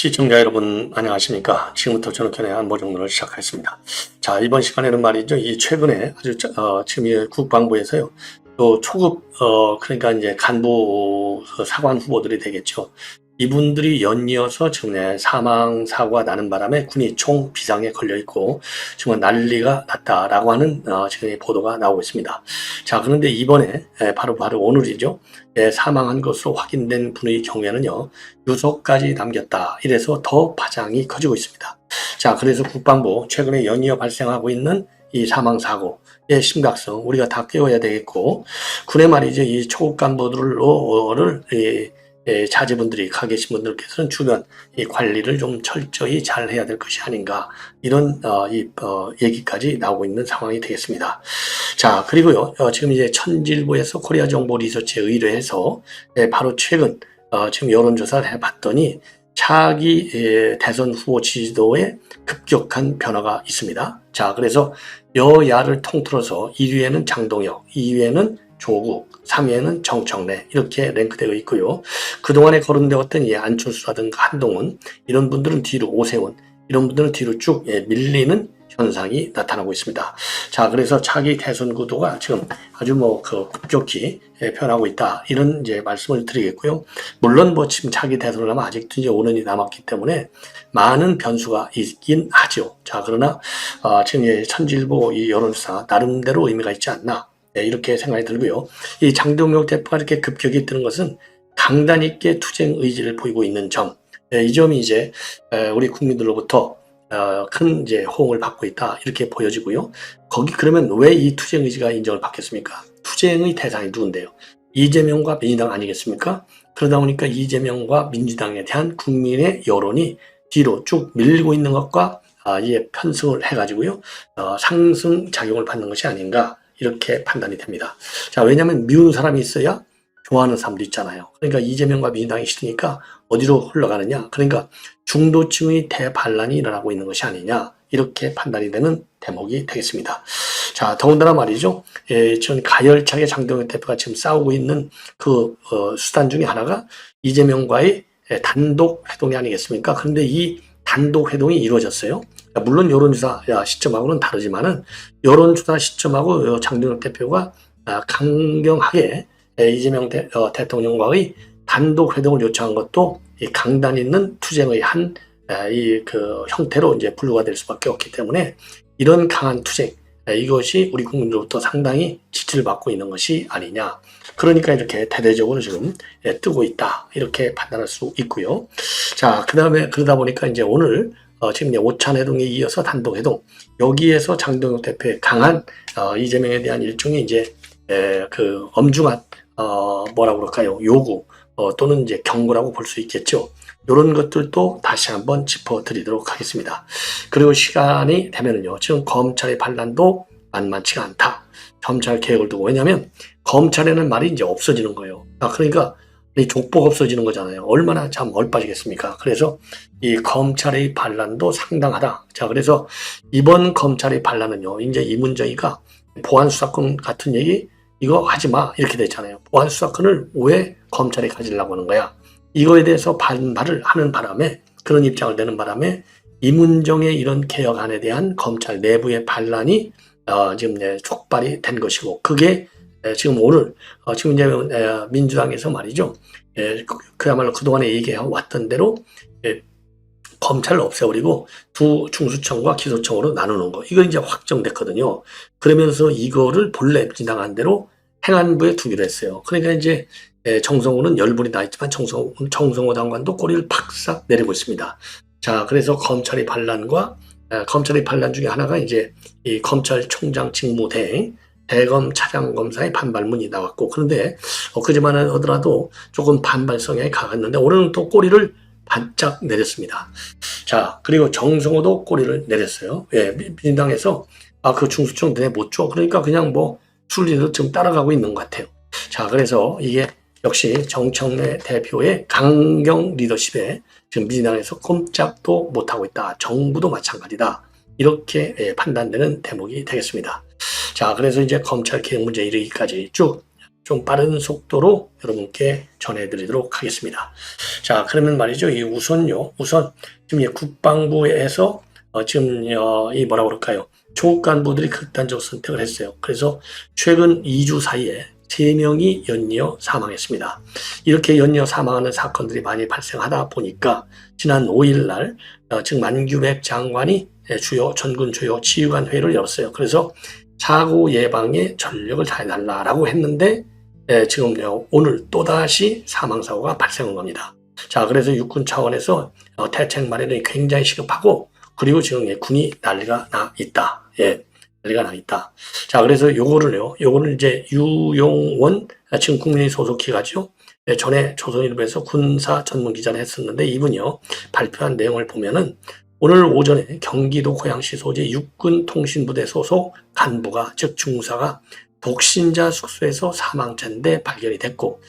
시청자 여러분 안녕하십니까. 지금부터 저녁견의 안보정론을 시작하겠습니다. 자, 이번 시간에는 말이죠. 이 최근에 아주 지금 이 국방부에서요. 또 초급 그러니까 이제 간부 사관 후보들이 되겠죠. 이분들이 연이어서 지금 사망 사고가 나는 바람에 군이 총 비상에 걸려 있고 정말 난리가 났다라고 하는 지금 보도가 나오고 있습니다. 자, 그런데 이번에 바로 오늘이죠. 사망한 것으로 확인된 분의 경우에는요, 유서까지 남겼다. 이래서 더 파장이 커지고 있습니다. 자, 그래서 국방부 최근에 연이어 발생하고 있는 이 사망 사고의 심각성 우리가 다 깨워야 되겠고, 군에 말이죠, 이 초급 간부들을 자제분들이 가 계신 분들께서는 주변 이 관리를 좀 철저히 잘 해야 될 것이 아닌가, 이런 얘기까지 나오고 있는 상황이 되겠습니다. 자, 그리고요, 지금 이제 천지일보에서 코리아 정보 리서치에 의뢰해서 바로 최근 지금 여론조사를 해봤더니 차기 대선 후보 지지도에 급격한 변화가 있습니다. 자, 그래서 여야를 통틀어서 1위에는 장동혁, 2위에는 조국, 3위에는 정청래, 이렇게 랭크되어 있고요. 그동안에 거론되었던 안철수라든가 한동훈, 이런 분들은 뒤로, 오세훈, 이런 분들은 뒤로 쭉 밀리는 현상이 나타나고 있습니다. 자, 그래서 차기 대선 구도가 지금 아주 급격히 변하고 있다, 이런 이제 말씀을 드리겠고요. 물론 지금 차기 대선을 하면 아직도 이제 5년이 남았기 때문에 많은 변수가 있긴 하죠. 자, 그러나 지금 천지일보 이 여론조사 나름대로 의미가 있지 않나, 이렇게 생각이 들고요. 이 장동혁 대표가 이렇게 급격히 뜨는 것은 강단 있게 투쟁 의지를 보이고 있는 점, 이 점이 이제 우리 국민들로부터 큰 이제 호응을 받고 있다, 이렇게 보여지고요. 그러면 왜 이 투쟁 의지가 인정을 받겠습니까? 투쟁의 대상이 누군데요? 이재명과 민주당 아니겠습니까? 그러다 보니까 이재명과 민주당에 대한 국민의 여론이 뒤로 쭉 밀리고 있는 것과 이에 편승을 해가지고요, 상승 작용을 받는 것이 아닌가, 이렇게 판단이 됩니다. 자, 왜냐하면 미운 사람이 있어야 좋아하는 사람도 있잖아요. 그러니까 이재명과 민주당이 싫으니까 어디로 흘러가느냐? 그러니까 중도층의 대반란이 일어나고 있는 것이 아니냐, 이렇게 판단이 되는 대목이 되겠습니다. 자, 더군다나 말이죠. 전 가열차게 장동혁 대표가 지금 싸우고 있는 그 수단 중에 하나가 이재명과의 단독 회동이 아니겠습니까? 그런데 이 단독 회동이 이루어졌어요. 물론 여론조사 시점하고는 다르지만은 여론조사 시점하고 장동혁 대표가 강경하게 이재명 대통령과의 단독 회동을 요청한 것도 이 강단 있는 투쟁의 한 형태로 이제 분류가 될 수밖에 없기 때문에 이런 강한 투쟁, 이것이 우리 국민들로부터 상당히 지지를 받고 있는 것이 아니냐. 그러니까 이렇게 대대적으로 지금 뜨고 있다, 이렇게 판단할 수 있고요. 자, 그러다 보니까 이제 오늘 지금 오찬 회동에 이어서 단독 회동, 여기에서 장동혁 대표의 강한 이재명에 대한 일종의 이제 엄중한 뭐라고 그럴까요? 요구 또는 이제 경고라고 볼 수 있겠죠. 이런 것들도 다시 한번 짚어드리도록 하겠습니다. 그리고 시간이 되면은요, 지금 검찰의 반란도 만만치가 않다. 검찰 개혁을 두고, 왜냐하면 검찰에는 말이 이제 없어지는 거예요. 그러니까 이 족보가 없어지는 거잖아요. 얼마나 참 얼빠지겠습니까? 그래서 이 검찰의 반란도 상당하다. 자, 그래서 이번 검찰의 반란은요, 이제 이문정이가 보안수사권 같은 얘기 이거 하지 마, 이렇게 됐잖아요. 보안수사권을 왜 검찰이 가지려고 하는 거야? 이거에 대해서 반발을 하는 바람에, 그런 입장을 내는 바람에 이문정의 이런 개혁안에 대한 검찰 내부의 반란이 지금 촉발이 된 것이고, 그게 지금 오늘 지금 이제 민주당에서 말이죠, 그야말로 그동안에 얘기해 왔던 대로 검찰을 없애버리고 두 중수청과 기소청으로 나누는 거, 이거 이제 확정됐거든요. 그러면서 이거를 본래 지당한 대로 행안부에 두기로 했어요. 그러니까 이제 정성호는 열불이 나 있지만 정성호 장관도 꼬리를 팍싹 내리고 있습니다. 자, 그래서 검찰의 반란 중에 하나가 이제 이 검찰총장 직무대행 대검 차장검사의 반발문이 나왔고, 그런데 엊그제만 하더라도 조금 반발 성향이 강했는데 오늘은 또 꼬리를 바짝 내렸습니다. 자, 그리고 정성호도 꼬리를 내렸어요. 민주당에서 그 중수청 내 못 줘. 그러니까 그냥 순리대로 지금 따라가고 있는 것 같아요. 자, 그래서 이게 역시 정청래 대표의 강경 리더십에 지금 민주당에서 꼼짝도 못하고 있다. 정부도 마찬가지다. 이렇게 판단되는 대목이 되겠습니다. 자, 그래서 이제 검찰 개혁 문제 이르기까지 쭉 좀 빠른 속도로 여러분께 전해드리도록 하겠습니다. 자, 그러면 말이죠. 우선 지금 국방부에서 지금 이 뭐라 그럴까요? 조국 간부들이 극단적 선택을 했어요. 그래서 최근 2주 사이에 3명이 연이어 사망했습니다. 이렇게 연이어 사망하는 사건들이 많이 발생하다 보니까 지난 5일 날 즉 만규백 장관이 전군 주요 지휘관 회의를 열었어요. 그래서 사고 예방에 전력을 다해달라고 했는데 지금 오늘 또다시 사망사고가 발생한 겁니다. 자, 그래서 육군 차원에서 대책 마련이 굉장히 시급하고 그리고 지금 군이 난리가 나 있다. 난리가 나 있다. 자, 그래서 요거를 이제 유용원 지금 국민의 소속 기가죠. 전에 조선일보에서 군사 전문 기자를 했었는데 이분이요 발표한 내용을 보면은 오늘 오전에 경기도 고양시 소재 육군통신부대 소속 간부가 즉 중사가 독신자 숙소에서 사망자인데 발견이 됐고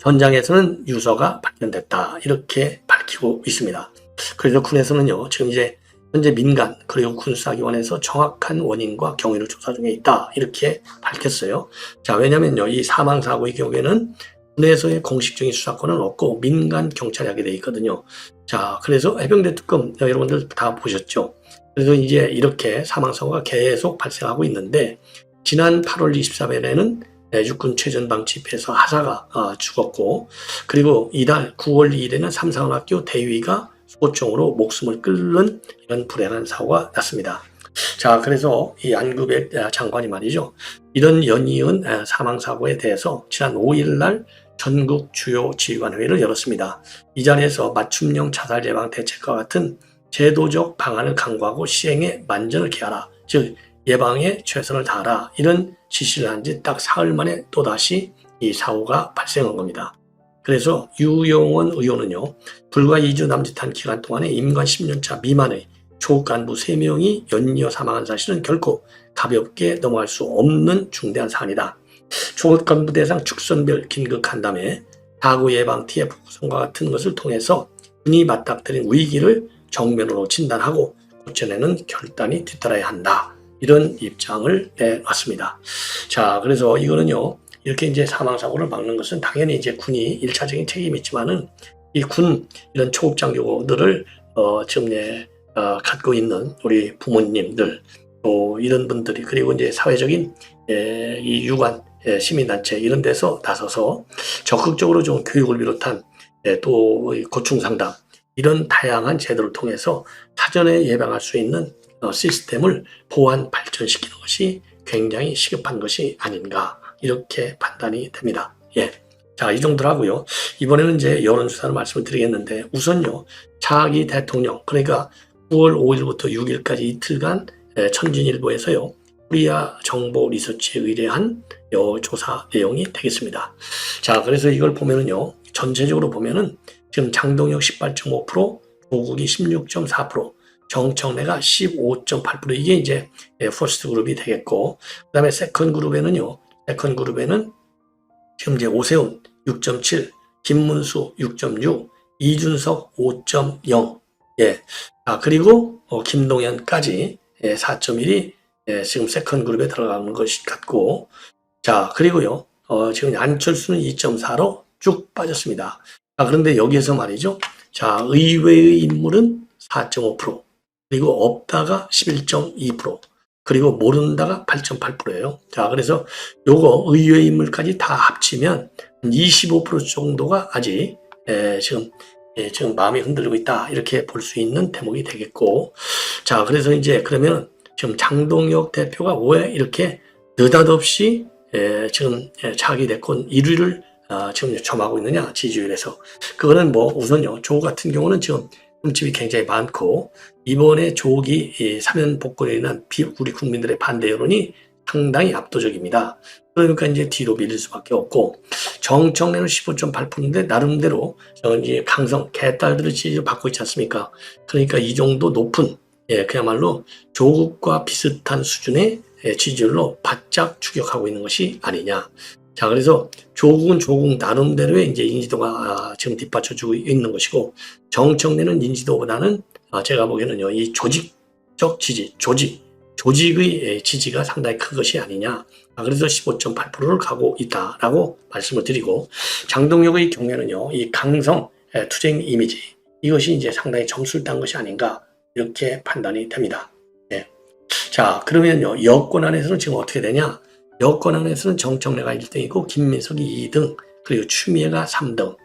현장에서는 유서가 발견됐다 이렇게 밝히고 있습니다. 그래서 군에서는요 지금 이제 현재 민간 그리고 군사기관에서 정확한 원인과 경위를 조사 중에 있다 이렇게 밝혔어요. 자, 왜냐면요 이 사망사고의 경우에는 군에서의 공식적인 수사권은 없고 민간 경찰이 하게 돼 있거든요. 자, 그래서 해병대 특검 여러분들 다 보셨죠. 그래서 이제 이렇게 사망사고가 계속 발생하고 있는데 지난 8월 24일에는 육군 최전방 집회에서 하사가 죽었고 그리고 이달 9월 2일에는 삼성학교 대위가 소총으로 목숨을 끊는 이런 불행한 사고가 났습니다. 자, 그래서 이 안규백 장관이 말이죠. 이런 연이은 사망사고에 대해서 지난 5일 날 전국 주요 지휘관 회의를 열었습니다. 이 자리에서 맞춤형 자살 예방 대책과 같은 제도적 방안을 강구하고 시행에 만전을 기하라. 즉 예방에 최선을 다하라. 이런 지시를 한 지 딱 사흘 만에 또다시 이 사고가 발생한 겁니다. 그래서 유용원 의원은요. 불과 2주 남짓한 기간 동안에 임관 10년차 미만의 조국 간부 3명이 연이어 사망한 사실은 결코 가볍게 넘어갈 수 없는 중대한 사안이다. 조국 간부 대상 축선별 긴급 간담회, 사고 예방 TF 구성과 같은 것을 통해서 흔히 맞닥뜨린 위기를 정면으로 진단하고 고쳐내는 결단이 뒤따라야 한다. 이런 입장을 내놨습니다. 자, 그래서 이거는요. 이렇게 이제 사망사고를 막는 것은 당연히 이제 군이 1차적인 책임이 있지만은 이 군 이런 초급장교들을 지금 갖고 있는 우리 부모님들 또 이런 분들이 그리고 이제 사회적인 이 유관 시민단체 이런 데서 나서서 적극적으로 좀 교육을 비롯한 또 고충 상담 이런 다양한 제도를 통해서 사전에 예방할 수 있는 시스템을 보완 발전시키는 것이 굉장히 시급한 것이 아닌가 이렇게 판단이 됩니다. 자, 이 정도로 하고요. 이번에는 이제 여론조사를 말씀을 드리겠는데 우선요. 차기 대통령 그러니까 9월 5일부터 6일까지 이틀간 천진일보에서요. 코리아 정보 리서치에 의뢰한 조사 내용이 되겠습니다. 자, 그래서 이걸 보면은요. 전체적으로 보면은 지금 장동혁 18.5%, 조국이 16.4%, 정청래가 15.8% 이게 이제 퍼스트 그룹이 되겠고 그다음에 세컨 그룹에는 지금 이제 오세훈 6.7, 김문수 6.6, 이준석 5.0, 그리고 김동연까지 4.1이 지금 세컨 그룹에 들어가는 것이 같고, 자, 그리고요, 지금 안철수는 2.4로 쭉 빠졌습니다. 그런데 여기에서 말이죠. 자, 의외의 인물은 4.5%, 그리고 없다가 11.2%, 그리고 모른다가 8.8%예요. 자, 그래서 요거 의외의 인물까지 다 합치면 25% 정도가 아직 지금 마음이 흔들리고 있다. 이렇게 볼 수 있는 대목이 되겠고. 자, 그래서 이제 그러면 지금 장동혁 대표가 왜 이렇게 느닷없이 지금 차기 대권 1위를 지금 점하고 있느냐, 지지율에서. 그거는 뭐 우선요, 조 같은 경우는 지금 흠집이 굉장히 많고, 이번에 조국이 사면 복권에 인한 우리 국민들의 반대 여론이 상당히 압도적입니다. 그러니까 이제 뒤로 밀릴 수밖에 없고, 정청래는 15.8%인데 나름대로 이제 강성 개딸들의 지지를 받고 있지 않습니까? 그러니까 이 정도 높은 그야말로 조국과 비슷한 수준의 지지율로 바짝 추격하고 있는 것이 아니냐. 자, 그래서 조국은 조국 나름대로의 이제 인지도가 지금 뒷받쳐주고 있는 것이고, 정청래는 인지도보다는 제가 보기에는요, 이 조직적 지지, 조직, 조직의 지지가 상당히 큰 것이 아니냐. 그래서 15.8%를 가고 있다라고 말씀을 드리고, 장동혁의 경우에는요, 이 강성 투쟁 이미지, 이것이 이제 상당히 점수를 딴 것이 아닌가, 이렇게 판단이 됩니다. 네. 자, 그러면요, 여권 안에서는 지금 어떻게 되냐? 여권 안에서는 정청래가 1등이고, 김민석이 2등, 그리고 추미애가 3등,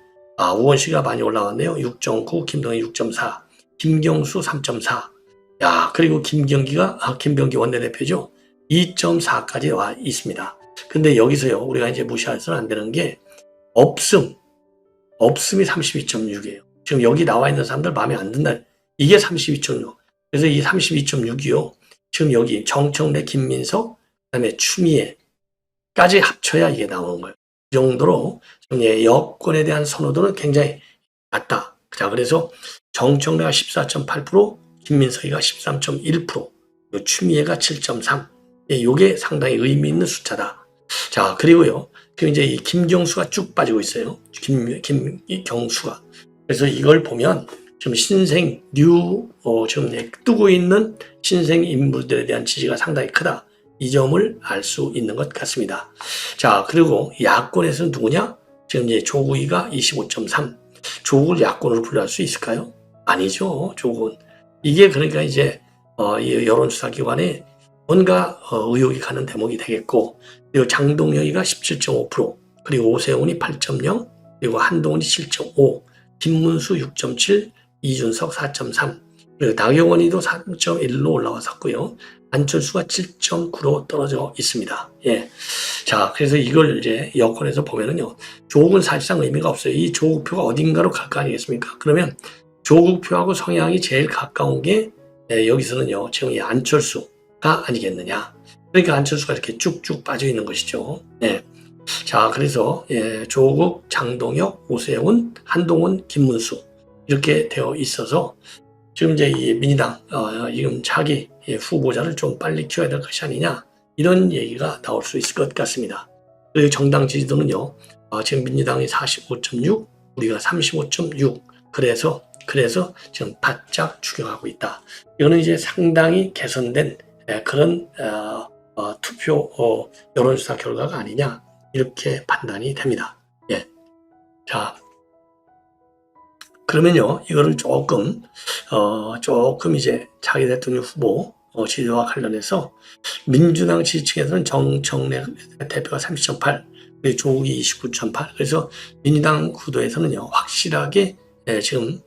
우원식이 많이 올라왔네요. 6.9, 김동연 6.4, 김경수 3.4, 야, 그리고 김병기 원내대표죠. 2.4까지 와 있습니다. 근데 여기서요, 우리가 이제 무시해서는 안 되는 게, 없음이 32.6이에요. 지금 여기 나와 있는 사람들 마음에 안 든다. 이게 32.6. 그래서 이 32.6이요. 지금 여기 정청래, 김민석, 그다음에 추미애까지 합쳐야 이게 나오는 거예요. 이 정도로 지금 여권에 대한 선호도는 굉장히 낮다. 자, 그래서 정청래가 14.8%, 김민석이가 13.1%, 추미애가 7.3%. 이게 상당히 의미 있는 숫자다. 자, 그리고요. 지금 이제 이 김경수가 쭉 빠지고 있어요. 김경수가. 그래서 이걸 보면 지금 신생 지금 뜨고 있는 신생 인물들에 대한 지지가 상당히 크다. 이 점을 알 수 있는 것 같습니다. 자, 그리고 야권에서는 누구냐? 지금 이제 조국이가 25.3. 조국을 야권으로 분류할 수 있을까요? 아니죠. 조국은. 이게 그러니까 이제 이 여론조사기관에 뭔가 의혹이 가는 대목이 되겠고, 그리고 장동혁이가 17.5%, 그리고 오세훈이 8.0, 그리고 한동훈이 7.5, 김문수 6.7, 이준석 4.3, 그리고 나경원이도 4.1로 올라왔었고요. 안철수가 7.9로 떨어져 있습니다. 예. 자, 그래서 이걸 이제 여권에서 보면은요, 조국은 사실상 의미가 없어요. 이 조국표가 어딘가로 갈 거 아니겠습니까? 그러면 조국표하고 성향이 제일 가까운 게 여기서는요, 지금 이 안철수가 아니겠느냐. 그러니까 안철수가 이렇게 쭉쭉 빠져 있는 것이죠. 예. 자, 그래서 조국, 장동혁, 오세훈, 한동훈, 김문수 이렇게 되어 있어서 지금 이제 이 민주당 지금 자기 후보자를 좀 빨리 키워야 될 것이 아니냐, 이런 얘기가 나올 수 있을 것 같습니다. 그리고 정당 지지도는요, 지금 민주당이 45.6, 우리가 35.6, 그래서 지금 바짝 추격하고 있다. 이거는 이제 상당히 개선된 그런 투표 여론조사 결과가 아니냐, 이렇게 판단이 됩니다. 예. 자, 그러면요, 이거를 조금 이제 차기 대통령 후보 지지와 관련해서 민주당 지지층에서는 정청래 대표가 30.8, 그리고 조국이 29.8, 그래서 민주당 구도에서는요, 확실하게 지금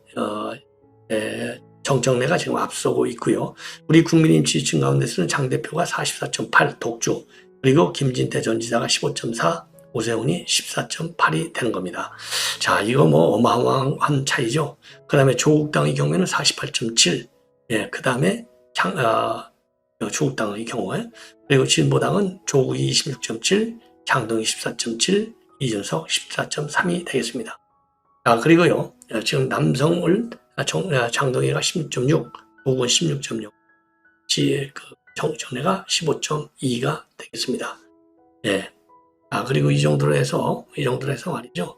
정청래가 지금 앞서고 있고요. 우리 국민의힘 지지층 가운데서는 장 대표가 44.8 독주, 그리고 김진태 전 지사가 15.4, 오세훈이 14.8이 되는 겁니다. 자, 이거 뭐 어마어마한 차이죠. 그 다음에 조국당의 경우에는 48.7, 그 다음에 조국당의 경우에, 그리고 진보당은 조국이 26.7, 장동희 14.7, 이준석 14.3이 되겠습니다. 자, 그리고요, 지금 남성을 장동희가 16.6, 조국은 16.6, 정청래가 15.2가 되겠습니다. 예. 그리고 이 정도로 해서 말이죠.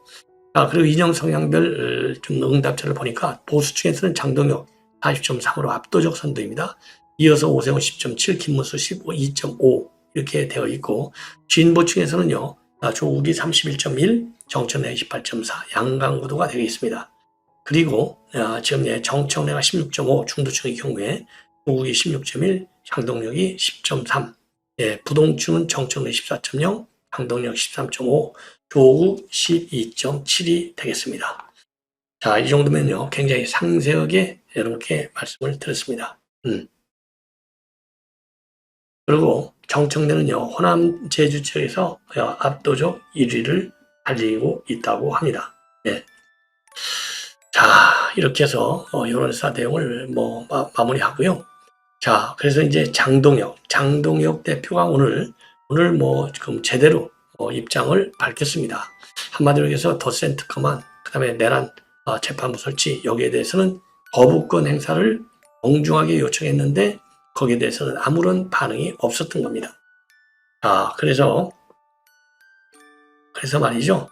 그리고 인형 성향별 좀 응답자를 보니까 보수층에서는 장동혁 40.3으로 압도적 선두입니다. 이어서 오세훈 10.7, 김문수 2.5 이렇게 되어 있고, 진보층에서는요, 조국이 31.1, 정청래 28.4, 양강구도가 되어 있습니다. 그리고 지금 정청래가 16.5, 중도층의 경우에 조국이 16.1, 장동혁이 10.3, 부동층은 정청래 14.0, 장동혁 13.5, 조국 12.7이 되겠습니다. 자, 이 정도면요, 굉장히 상세하게 여러분께 말씀을 드렸습니다. 그리고 정청래는요, 호남 제주 지역에서 압도적 1위를 달리고 있다고 합니다. 네. 자, 이렇게 해서 여론조사 내용을 마무리하고요. 자, 그래서 이제 장동혁 대표가 오늘 지금 제대로 입장을 밝혔습니다. 한마디로 해서 덧셈 특검안, 그 다음에 내란 재판부 설치, 여기에 대해서는 거부권 행사를 엉중하게 요청했는데 거기에 대해서는 아무런 반응이 없었던 겁니다. 자, 그래서 말이죠.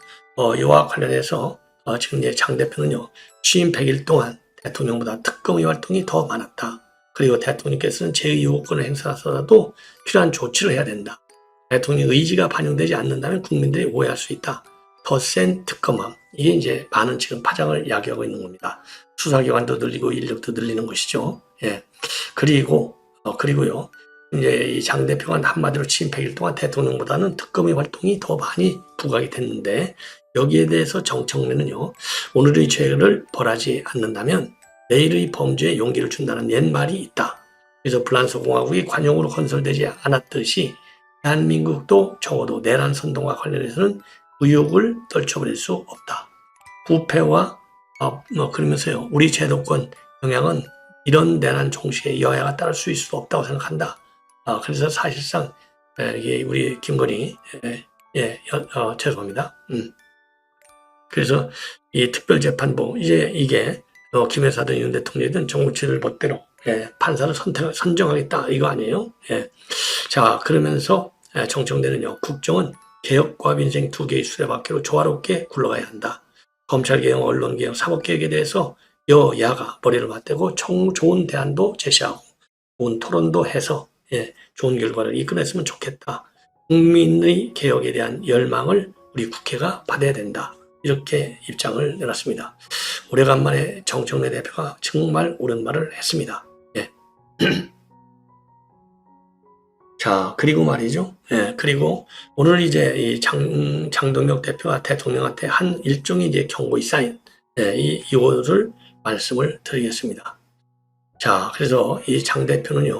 이와 관련해서 지금 이제 장 대표는요, 취임 100일 동안 대통령보다 특검의 활동이 더 많았다. 그리고 대통령께서는 제2요구권을 행사하더라도 필요한 조치를 해야 된다. 대통령의 의지가 반영되지 않는다면 국민들이 오해할 수 있다. 더 센 특검함. 이게 이제 많은 지금 파장을 야기하고 있는 겁니다. 수사기관도 늘리고 인력도 늘리는 것이죠. 예. 그리고요. 이제 이 장 대표가 한마디로 취임 100일 동안 대통령보다는 특검의 활동이 더 많이 부각이 됐는데 여기에 대해서 정청래는요. 오늘의 죄를 벌하지 않는다면 내일의 범죄에 용기를 준다는 옛말이 있다. 그래서 프랑스 공화국이 관용으로 건설되지 않았듯이 대한민국도 적어도 내란 선동과 관련해서는 의혹을 떨쳐버릴 수 없다. 부패와 그러면서요. 우리 제도권 영향은 이런 내란 종식에 여야가 따를 수 있을 수 없다고 생각한다. 그래서 사실상 이게 우리 김건희 죄송합니다. 그래서 이 특별재판부 이제 이게 김여사든 윤 대통령이든 정부치를 멋대로 판사를 선정하겠다 이거 아니에요? 예. 자 그러면서 정청래는요. 국정은 개혁과 민생 두 개의 수레바퀴로 조화롭게 굴러가야 한다. 검찰개혁, 언론개혁, 사법개혁에 대해서 여야가 머리를 맞대고 좋은 대안도 제시하고 좋은 토론도 해서 좋은 결과를 이끌어냈으면 좋겠다. 국민의 개혁에 대한 열망을 우리 국회가 받아야 된다. 이렇게 입장을 내놨습니다. 오래간만에 정청래 대표가 정말 옳은 말을 했습니다. 예. 자, 그리고 말이죠. 그리고 오늘 이제 이 장동혁 대표가 대통령한테 한 일종의 이제 경고의 사인, 이거를 말씀을 드리겠습니다. 자, 그래서 이 정 대표는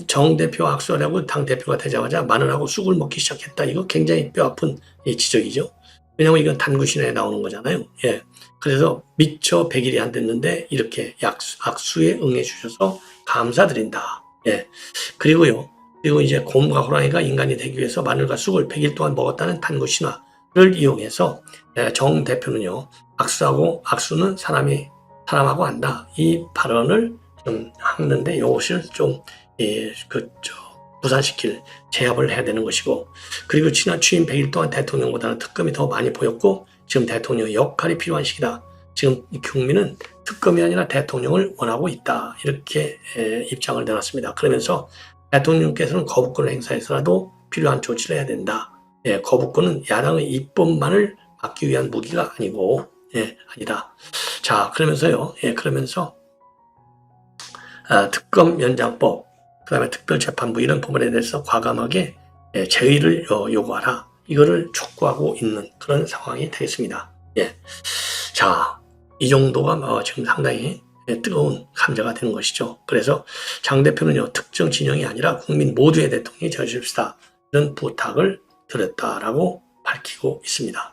정 대표 악수하려고 당 대표가 되자마자 마늘하고 쑥을 먹기 시작했다. 이거 굉장히 뼈아픈 지적이죠. 왜냐면 이건 단구신에 나오는 거잖아요. 예. 그래서 미처 100일이 안 됐는데 이렇게 악수에 응해 주셔서 감사드린다. 예. 그리고 이제 곰과 호랑이가 인간이 되기 위해서 마늘과 쑥을 100일 동안 먹었다는 단구 신화를 이용해서 정 대표는요. 악수는 사람하고 한다. 이 발언을 좀 하는데 이것을 좀 부산시킬 제압을 해야 되는 것이고 그리고 지난 취임 100일 동안 대통령보다는 특검이 더 많이 보였고 지금 대통령의 역할이 필요한 시기다. 지금 국민은 특검이 아니라 대통령을 원하고 있다. 이렇게 입장을 내놨습니다. 그러면서 대통령께서는 거부권을 행사해서라도 필요한 조치를 해야 된다. 거부권은 야당의 입법만을 막기 위한 무기가 아니고 아니다. 자 그러면서요. 그러면서 특검 연장법 그다음에 특별재판부 이런 부분에 대해서 과감하게 제의를 요구하라. 이거를 촉구하고 있는 그런 상황이 되겠습니다. 자, 이 정도가 지금 상당히 뜨거운 감자가 되는 것이죠. 그래서 장 대표는요. 특정 진영이 아니라 국민 모두의 대통령이 되어주십시다. 이런 부탁을 드렸다라고 밝히고 있습니다.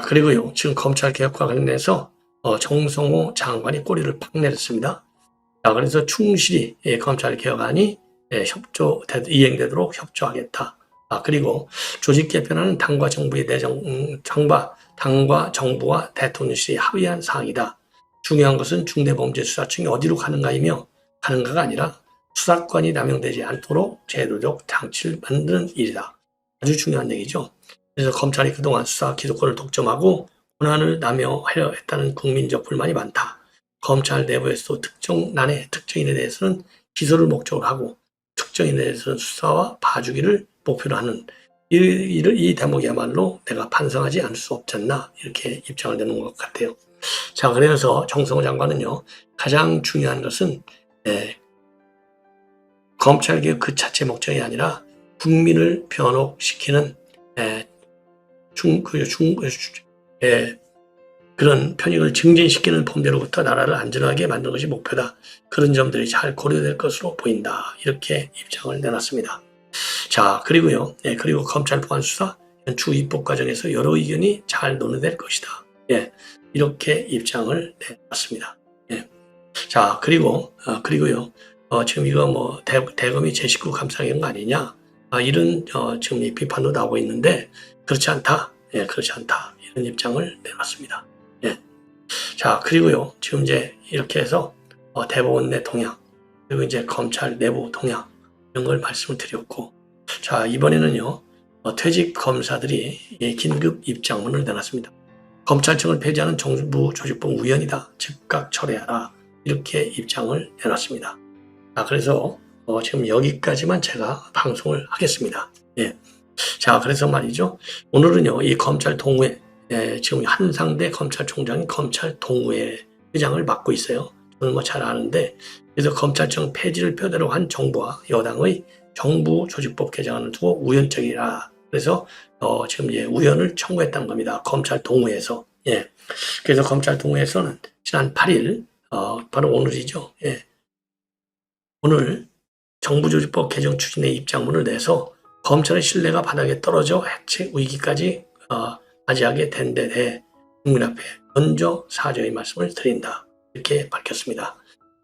그리고요. 지금 검찰개혁과 관련해서 정성호 장관이 꼬리를 팍 내렸습니다. 자, 그래서 충실히 검찰개혁안이 이행되도록 협조하겠다. 그리고 조직 개편안은 당과 정부와 대통령실이 합의한 사항이다. 중요한 것은 중대범죄수사청이 어디로 가는가가 아니라 수사권이 남용되지 않도록 제도적 장치를 만드는 일이다. 아주 중요한 얘기죠. 그래서 검찰이 그동안 수사 기소권을 독점하고 권한을 남용하려 했다는 국민적 불만이 많다. 검찰 내부에서도 특정인에 대해서는 기소를 목적으로 하고 특정인에 대해서는 수사와 봐주기를 목표로 하는 이 대목이야말로 내가 반성하지 않을 수 없지 않나 이렇게 입장을 내는 것 같아요. 자, 그래서 정성호 장관은요. 가장 중요한 것은 검찰개혁 그 자체 목적이 아니라 국민을 변혹시키는 그런 편익을 증진시키는 범죄로부터 나라를 안전하게 만드는 것이 목표다. 그런 점들이 잘 고려될 것으로 보인다. 이렇게 입장을 내놨습니다. 자, 그리고요. 그리고 검찰 보안 수사 주 입법 과정에서 여러 의견이 잘 논의될 것이다. 이렇게 입장을 내놨습니다. 자, 그리고요. 지금 이거 대검이 제 식구 감싸는 거 아니냐? 이런 지금 이 비판도 나오고 있는데 그렇지 않다. 그렇지 않다. 이런 입장을 내놨습니다. 자, 그리고요. 지금 이제 이렇게 해서 대법원 내 동향 그리고 이제 검찰 내부 동향 이런 걸 말씀을 드렸고 자, 이번에는요, 퇴직 검사들이 긴급 입장문을 내놨습니다. 검찰청을 폐지하는 정부 조직법 우연이다. 즉각 철회하라. 이렇게 입장을 내놨습니다. 그래서 지금 여기까지만 제가 방송을 하겠습니다. 예. 자, 그래서 말이죠. 오늘은요, 이 검찰 동호회, 지금 한상대 검찰총장이 검찰 동호회 회장을 맡고 있어요. 저는 뭐 잘 아는데, 그래서 검찰청 폐지를 표대로 한 정부와 여당의 정부 조직법 개정안을 두고 우연적이라. 그래서 지금 우연을 청구했다는 겁니다. 검찰 동호회에서. 예. 그래서 검찰 동호회에서는 지난 8일, 바로 오늘이죠. 예. 오늘 정부조직법 개정 추진에 입장문을 내서 검찰의 신뢰가 바닥에 떨어져 해체 위기까지 맞이하게 된 데 대해 국민 앞에 먼저 사죄의 말씀을 드린다. 이렇게 밝혔습니다.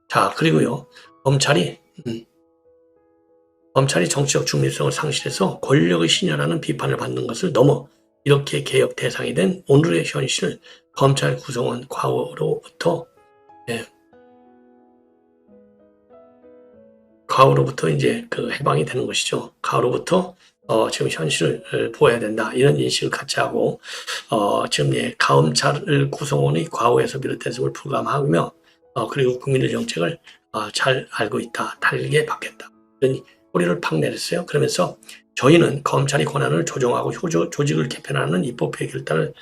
자, 그리고요, 검찰이 정치적 중립성을 상실해서 권력의 신여라는 비판을 받는 것을 넘어 이렇게 개혁 대상이 된 오늘의 현실, 검찰 구성원 과오로부터 이제 그 해방이 되는 것이죠. 과오로부터 지금 현실을 보아야 된다. 이런 인식을 같이 하고, 지금 검찰 구성원의 과오에서 비롯됐음을 불감하며, 그리고 국민의 정책을 잘 알고 있다. 달게 받겠다. 이런 꼬리를 팍 내렸어요. 그러면서 저희는 검찰의 권한을 조정하고 조직을 개편하는 입법회의 결단을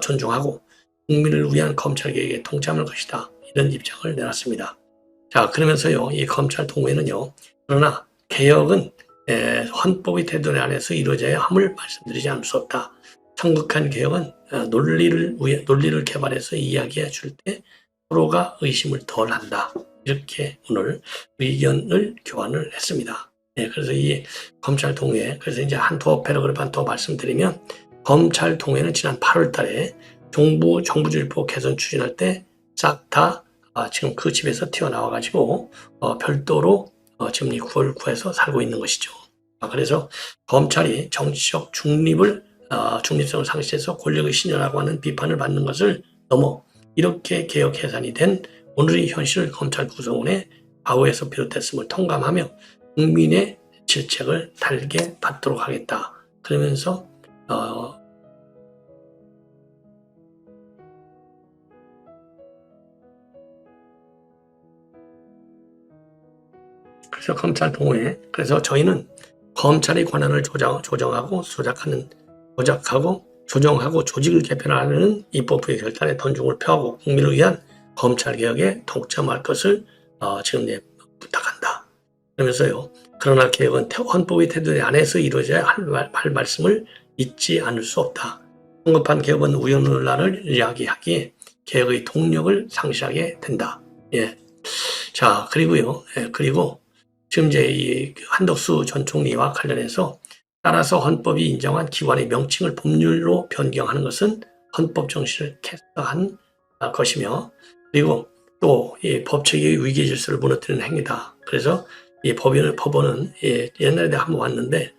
존중하고 국민을 위한 검찰개혁에 동참할 것이다. 이런 입장을 내놨습니다. 자, 그러면서요, 이 검찰 동호회는요, 그러나 개혁은 헌법의 테두리 안에서 이루어져야 함을 말씀드리지 않을 수 없다. 성급한 개혁은 논리를 개발해서 이야기해 줄 때 서로가 의심을 덜 한다. 이렇게 오늘 의견을 교환을 했습니다. 그래서 이 검찰 동호회, 그래서 이제 패러그래프 더 말씀드리면, 검찰 동호회는 지난 8월 달에 정부조직법 개선 추진할 때 싹 다 지금 그 집에서 튀어나와가지고 별도로 지금 이 9월 9에서 살고 있는 것이죠. 그래서 검찰이 정치적 중립성을 상실해서 권력의 신여라고 하는 비판을 받는 것을 넘어 이렇게 개혁 해산이 된 오늘의 현실 검찰 구성원의 과오에서 비롯됐음을 통감하며 국민의 질책을 달게 받도록 하겠다. 그러면서 그래서 검찰 동호회, 그래서 저희는 검찰의 권한을 조정하고 조직을 개편하려는 입법부의 결단에 존중을 표하고 국민을 위한 검찰개혁에 동참할 것을 지금 부탁한다. 그러면서요, 그러나 개혁은 헌법의 테두리 안에서 이루어져야 할 말씀을 잊지 않을 수 없다. 성급한 개혁은 우연을 이야기하기에 개혁의 동력을 상실하게 된다. 예. 자, 그리고요, 그리고 지금 이제 이 한덕수 전 총리와 관련해서 따라서 헌법이 인정한 기관의 명칭을 법률로 변경하는 것은 헌법 정신을 캐스터한 것이며, 그리고 또 이 법체계의 위계 질서를 무너뜨리는 행위다. 그래서 이 법원은 옛날에 내가 한번 왔는데,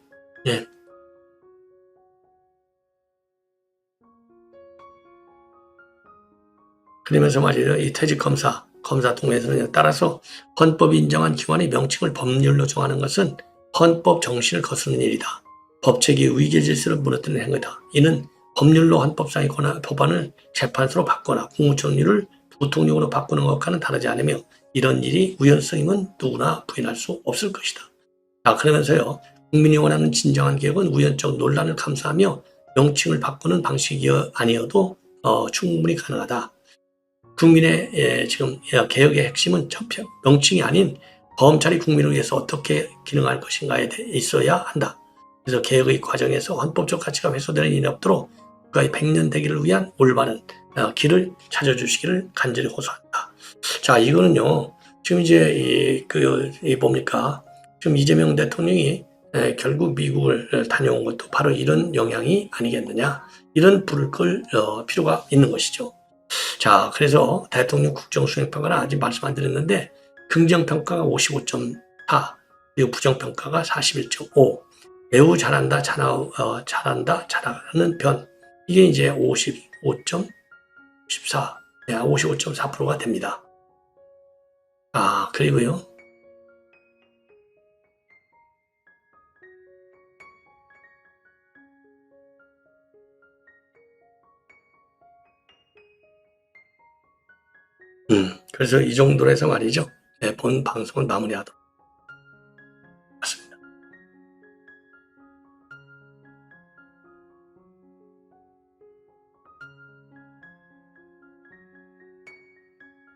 그러면서 말이에요, 이 퇴직 검사 동호회에서는 따라서 헌법이 인정한 기관의 명칭을 법률로 정하는 것은 헌법 정신을 거스르는 일이다. 법체계의 위계 질서를 무너뜨리는 행위다. 이는 법률로 헌법상의 법안을 재판소로 바꾸거나 국무총리를 부통령으로 바꾸는 것과는 다르지 않으며 이런 일이 우연성임은 누구나 부인할 수 없을 것이다. 그러면서요, 국민이 원하는 진정한 개혁은 우연적 논란을 감수하며 명칭을 바꾸는 방식이 아니어도 충분히 가능하다. 국민의 지금 개혁의 핵심은 명칭이 아닌 검찰이 국민을 위해서 어떻게 기능할 것인가에 있어야 한다. 그래서 개혁의 과정에서 헌법적 가치가 훼손되는 일이 없도록 국가의 100년 대기를 위한 올바른 길을 찾아주시기를 간절히 호소한다. 자, 이거는요, 지금 이제 뭡니까? 지금 이재명 대통령이 결국 미국을 다녀온 것도 바로 이런 영향이 아니겠느냐? 이런 불을 끌 필요가 있는 것이죠. 자, 그래서 대통령 국정수행평가는 아직 말씀 안 드렸는데, 긍정평가가 55.4, 그리고 부정평가가 41.5, 매우 잘한다, 잘하는 편, 이게 이제 55.14, 55.4%가 됩니다. 그리고요, 그래서 이 정도로 해서 말이죠. 본 방송을 마무리하도록